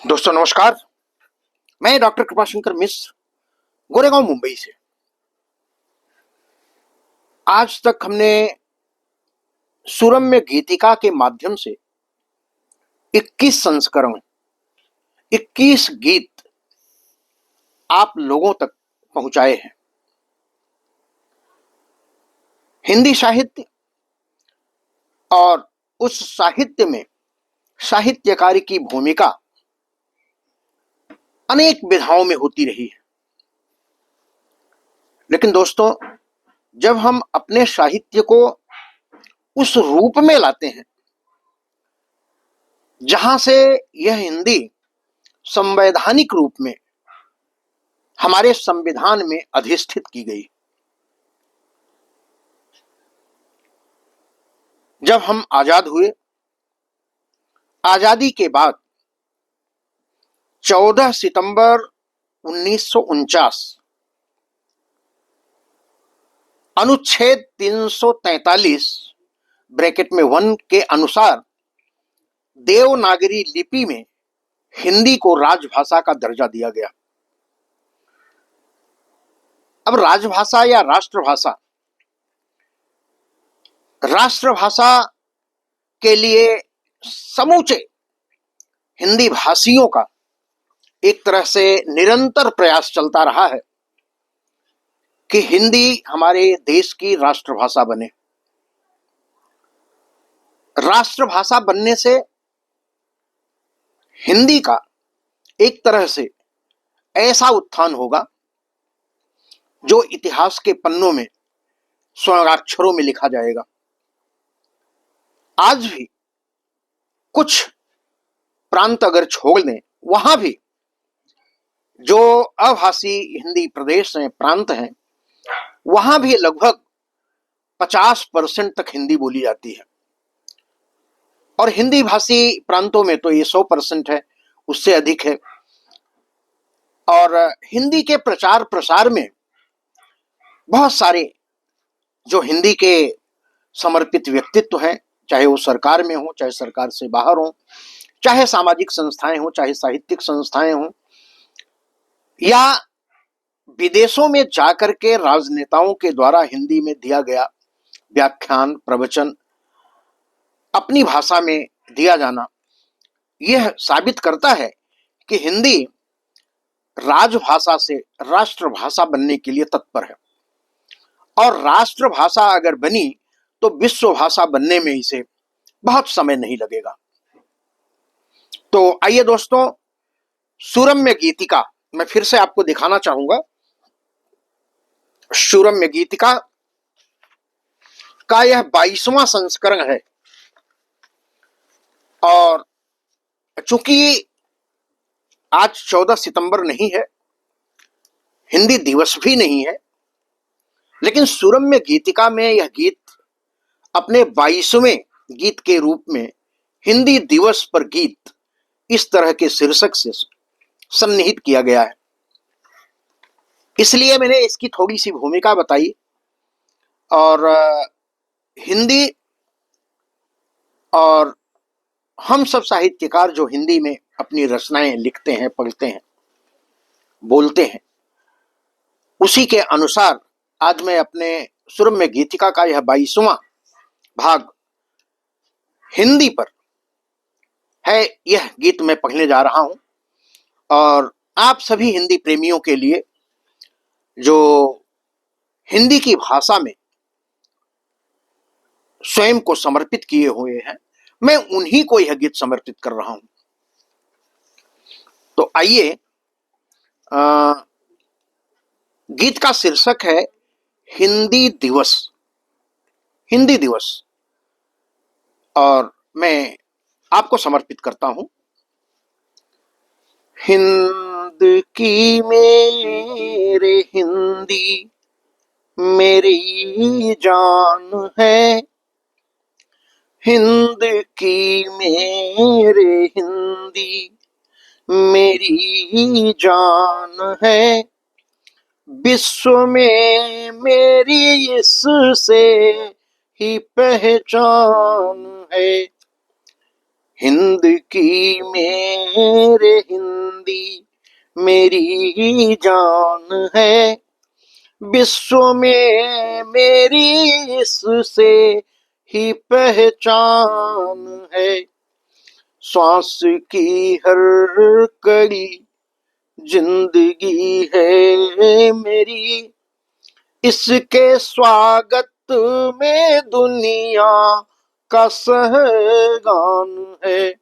दोस्तों नमस्कार। मैं डॉक्टर कृपाशंकर मिश्र गोरेगांव मुंबई से। आज तक हमने सुरम्य गीतिका के माध्यम से 21 संस्करण 21 गीत आप लोगों तक पहुंचाए हैं। हिंदी साहित्य और उस साहित्य में साहित्यकारी की भूमिका अनेक विधाओं में होती रही है, लेकिन दोस्तों जब हम अपने साहित्य को उस रूप में लाते हैं जहां से यह हिंदी संवैधानिक रूप में हमारे संविधान में अधिष्ठित की गई, जब हम आजाद हुए, आजादी के बाद 14 सितंबर 1949 अनुच्छेद 343 ब्रैकेट में 1 के अनुसार देवनागरी लिपि में हिंदी को राजभाषा का दर्जा दिया गया। अब राजभाषा या राष्ट्रभाषा, राष्ट्रभाषा के लिए समूचे हिंदी भाषियों का एक तरह से निरंतर प्रयास चलता रहा है कि हिंदी हमारे देश की राष्ट्रभाषा बने। राष्ट्रभाषा बनने से हिंदी का एक तरह से ऐसा उत्थान होगा जो इतिहास के पन्नों में स्वर्णाक्षरों में लिखा जाएगा। आज भी कुछ प्रांत अगर छोड़ दें, वहां भी जो अभाषी हिंदी प्रदेश हैं, प्रांत हैं, वहां भी लगभग 50% तक हिंदी बोली जाती है, और हिंदी भाषी प्रांतों में तो ये 100% है, उससे अधिक है। और हिंदी के प्रचार प्रसार में बहुत सारे जो हिंदी के समर्पित व्यक्तित्व हैं, चाहे वो सरकार में हो, चाहे सरकार से बाहर हो, चाहे सामाजिक संस्थाएं हो, चाहे साहित्यिक संस्थाएं हो, या विदेशों में जाकर के राजनेताओं के द्वारा हिंदी में दिया गया व्याख्यान, प्रवचन अपनी भाषा में दिया जाना, यह साबित करता है कि हिंदी राजभाषा से राष्ट्रभाषा बनने के लिए तत्पर है, और राष्ट्रभाषा अगर बनी तो विश्व भाषा बनने में इसे बहुत समय नहीं लगेगा। तो आइए दोस्तों, सुरम्य गीतिका मैं फिर से आपको दिखाना चाहूंगा। सुरम्य गीतिका का यह 22वां संस्करण है, और चूंकि आज 14 सितंबर नहीं है, हिंदी दिवस भी नहीं है, लेकिन सुरम्य गीतिका में यह गीत अपने 22वें गीत के रूप में हिंदी दिवस पर गीत इस तरह के शीर्षक से सन्निहित किया गया है। इसलिए मैंने इसकी थोड़ी सी भूमिका बताई, और हिंदी और हम सब साहित्यकार जो हिंदी में अपनी रचनाएं लिखते हैं, पढ़ते हैं, बोलते हैं, उसी के अनुसार आज मैं अपने सुरम्य गीतिका का यह 22वां भाग हिंदी पर है, यह गीत मैं पढ़ने जा रहा हूं। और आप सभी हिंदी प्रेमियों के लिए जो हिंदी की भाषा में स्वयं को समर्पित किए हुए हैं, मैं उन्हीं को यह गीत समर्पित कर रहा हूं। तो आइए, गीत का शीर्षक है हिंदी दिवस। हिंदी दिवस, और मैं आपको समर्पित करता हूं। हिंद की मेरे हिंदी मेरी जान है, हिंद की मेरे हिंदी मेरी जान है, विश्व में मेरी इससे ही पहचान है। हिंद की मेरी मेरे हिंदी मेरी जान है, विश्व में मेरी इससे ही पहचान है। श्वास की हर कड़ी जिंदगी है मेरी, इसके स्वागत में दुनिया का सहगान है।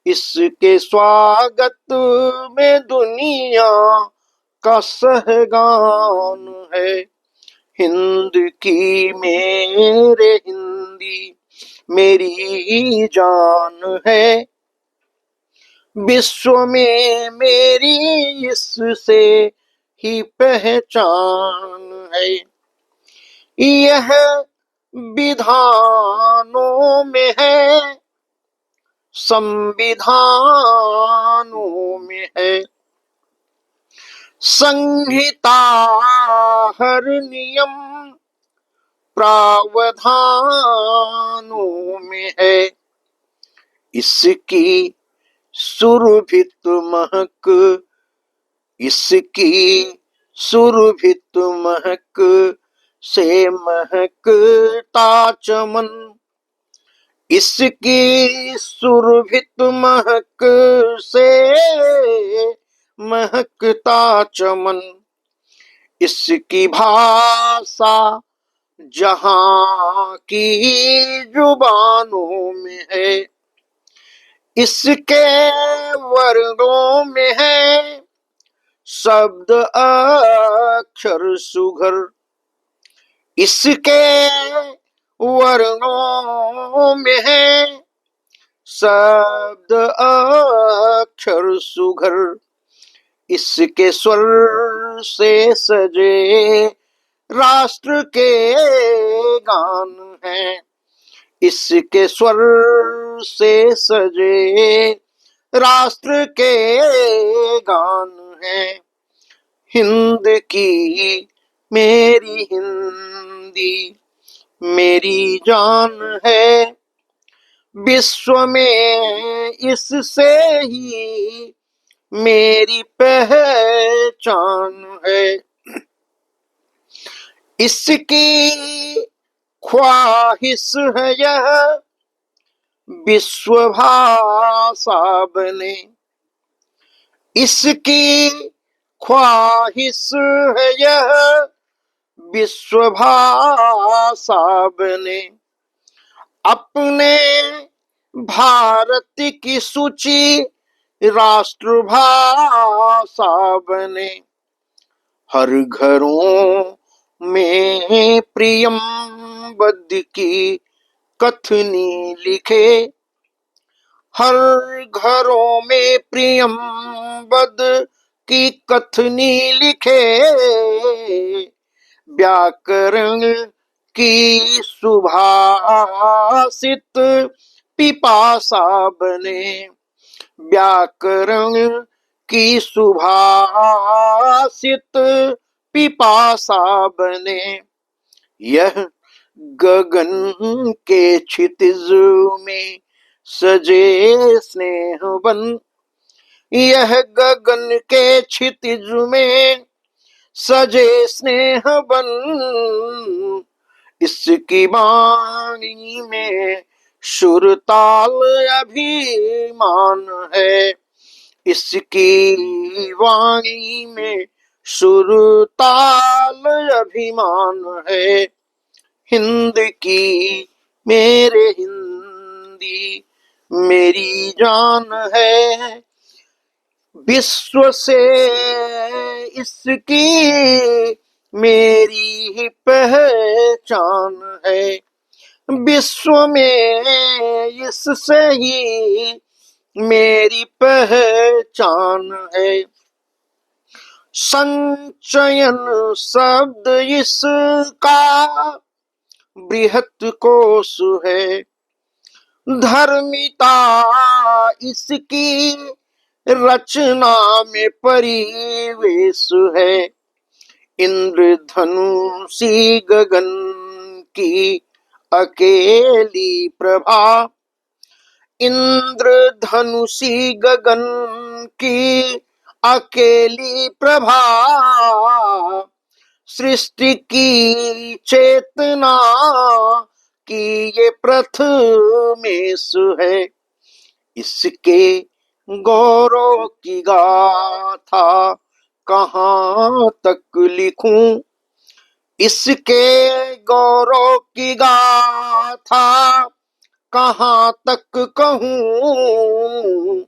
इसके स्वागत में दुनिया का सहगान है। हिंद की मेरे हिंदी मेरी जान है, विश्व में मेरी इससे ही पहचान है। यह विधानों में है, संविधानों में है, संहिता हर नियम प्रावधानों में है। इसकी सुरभित महक, इसकी सुरभित महक से महकता चमन, इसकी सुरभित महक से महकता चमन। इसकी भाषा जहां की जुबानों में है, इसके वर्णों में है शब्द अक्षर सुघर। इसके वर्णों में है शब्द अक्षर सुघर। इसके स्वर से सजे राष्ट्र के गान हैं, इसके स्वर से सजे राष्ट्र के गान हैं। हिंद की मेरी हिंदी मेरी जान है, विश्व में इससे ही मेरी पहचान है। इसकी ख्वाहिश है यह विश्व भाषा बने, इसकी ख्वाहिश है यह विश्व भाषा बने। अपने भारत की सूची राष्ट्रभाषा बने। हर घरों में प्रियम बद्ध की कथनी लिखे, हर घरों में प्रियम बद्ध की कथनी लिखे। व्याकरण की सुभाषित पिपासा बने, व्याकरण की सुभाषित पिपासा बने। यह गगन के क्षितिज में सजे स्नेह बन, यह गगन के क्षितिज में सजे स्नेह बन। इसकी वाणी में सुरताल अभिमान है, इसकी वाणी में सुरताल अभिमान है। हिंद की मेरे हिंदी मेरी जान है, विश्व से इसकी मेरी ही पहचान है। विश्व में इससे ही मेरी पहचान है। संचयन शब्द इसका बृहत कोश है, धर्मिता इसकी रचना में परिवेश है। इंद्रधनुषी गगन की अकेली प्रभा, इंद्रधनुषी गगन की अकेली प्रभा, सृष्टि की चेतना की ये प्रथमेश है। इसके गौरव की गाथा कहाँ तक लिखूं, इसके गौरव की गाथा कहाँ तक कहूं।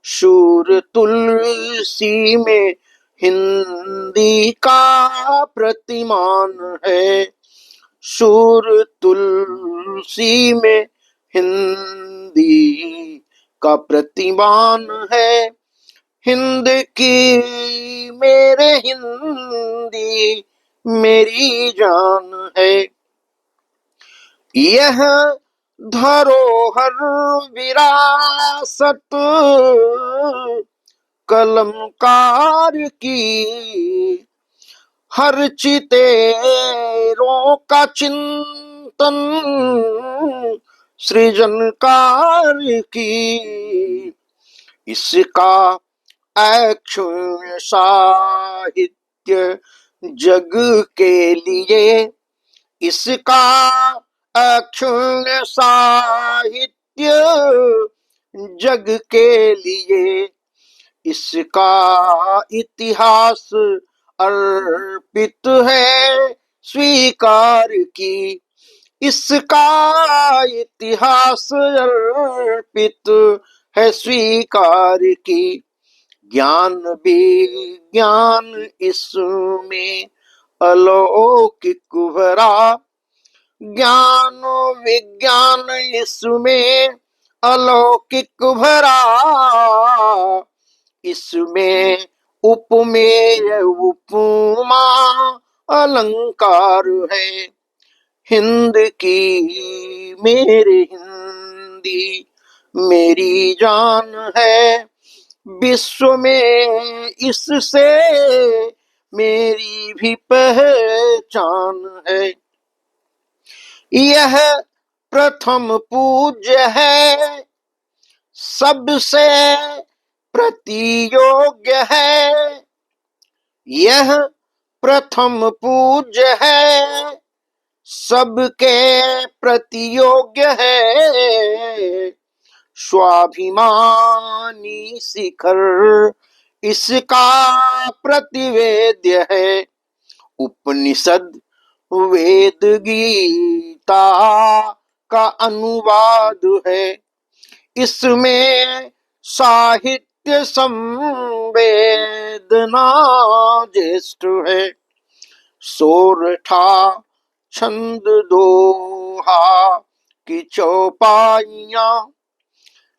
शूर तुलसी में हिंदी का प्रतिमान है, शूर तुलसी में हिंदी का प्रतिमान है। हिंद की मेरे हिंदी मेरी जान है। यह धरोहर विरासत कलमकार की, हर चितेरों का चिंतन सृजनकार की। इसका अक्षुण्ण साहित्य जग के लिए, इसका अक्षुण्ण साहित्य जग के लिए, इसका इतिहास अर्पित है स्वीकार की। इसका इतिहास अर्पित है स्वीकार की। ज्ञान विज्ञान इसमें अलौकिक भरा, ज्ञान विज्ञान इसमें अलौकिक भरा। इसमें उपमेय उपमा अलंकार है। हिंद की मेरी हिंदी मेरी जान है। विश्व में इससे मेरी भी पहचान है। यह प्रथम पूज्य है, सबसे प्रतियोग्य है। यह प्रथम पूज्य है, सबके प्रतियोग्य है। स्वाभिमानी शिखर इसका प्रतिवेद्य है। उपनिषद वेद गीता का अनुवाद है। इसमें साहित्य संवेदना ज्येष्ठ है। सोरठा छंद दोहा की चौपाइयां,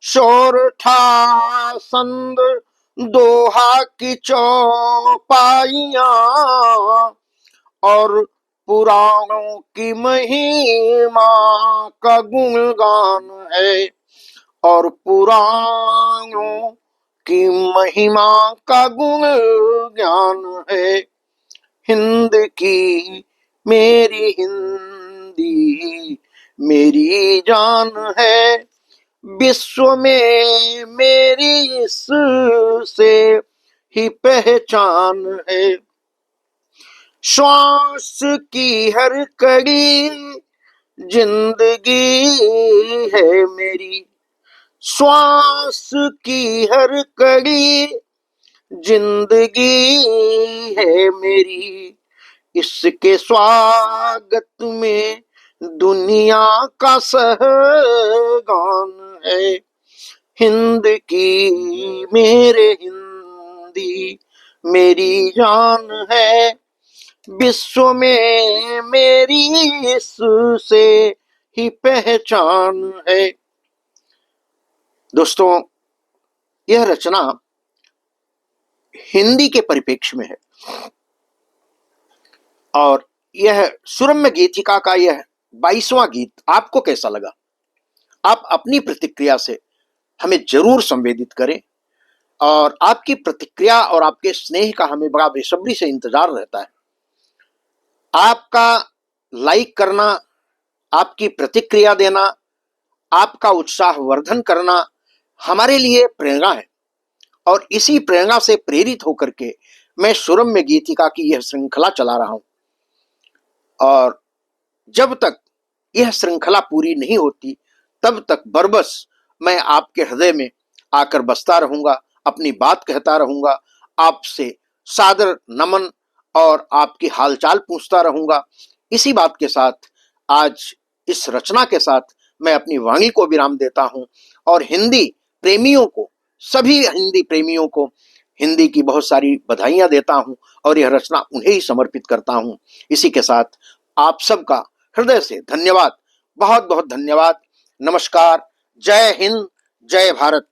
सोरठा छंद दोहा की चौपाइयां और पुराणों की महिमा का गुणगान है। और पुराणों की महिमा का गुण ज्ञान है। हिंद की मेरी हिंदी मेरी जान है। विश्व में मेरी इससे ही पहचान है। श्वास की हर कड़ी जिंदगी है मेरी, श्वास की हर कड़ी जिंदगी है मेरी। इसके स्वागत में दुनिया का सहगान है। हिंद की मेरे हिंदी मेरी जान है। विश्व में मेरी इससे ही पहचान है। दोस्तों, यह रचना हिंदी के परिप्रेक्ष्य में है और यह सुरम्य गीतिका का यह 22वां गीत आपको कैसा लगा? आप अपनी प्रतिक्रिया से हमें जरूर संवेदित करें और आपकी प्रतिक्रिया और आपके स्नेह का हमें बड़ा बेसब्री से इंतजार रहता है। आपका लाइक करना, आपकी प्रतिक्रिया देना, आपका उत्साह वर्धन करना हमारे लिए प्रेरणा है और इसी प्रेरणा से प्रेरित होकर के मैं सुरम्य गीतिका की यह श्रृंखला चला रहा हूं और जब तक यह श्रृंखला पूरी नहीं होती तब तक बरबस मैं आपके हृदय में आकर बसता रहूंगा, अपनी बात कहता रहूंगा, आपसे सादर नमन और आपकी हालचाल पूछता रहूंगा। इसी बात के साथ आज इस रचना के साथ मैं अपनी वाणी को विराम देता हूं और हिंदी प्रेमियों को, सभी हिंदी प्रेमियों को हिंदी की बहुत सारी बधाइयां देता हूं और यह रचना उन्हें ही समर्पित करता हूं। इसी के साथ आप सबका हृदय से धन्यवाद, बहुत बहुत धन्यवाद। नमस्कार। जय हिंद, जय भारत।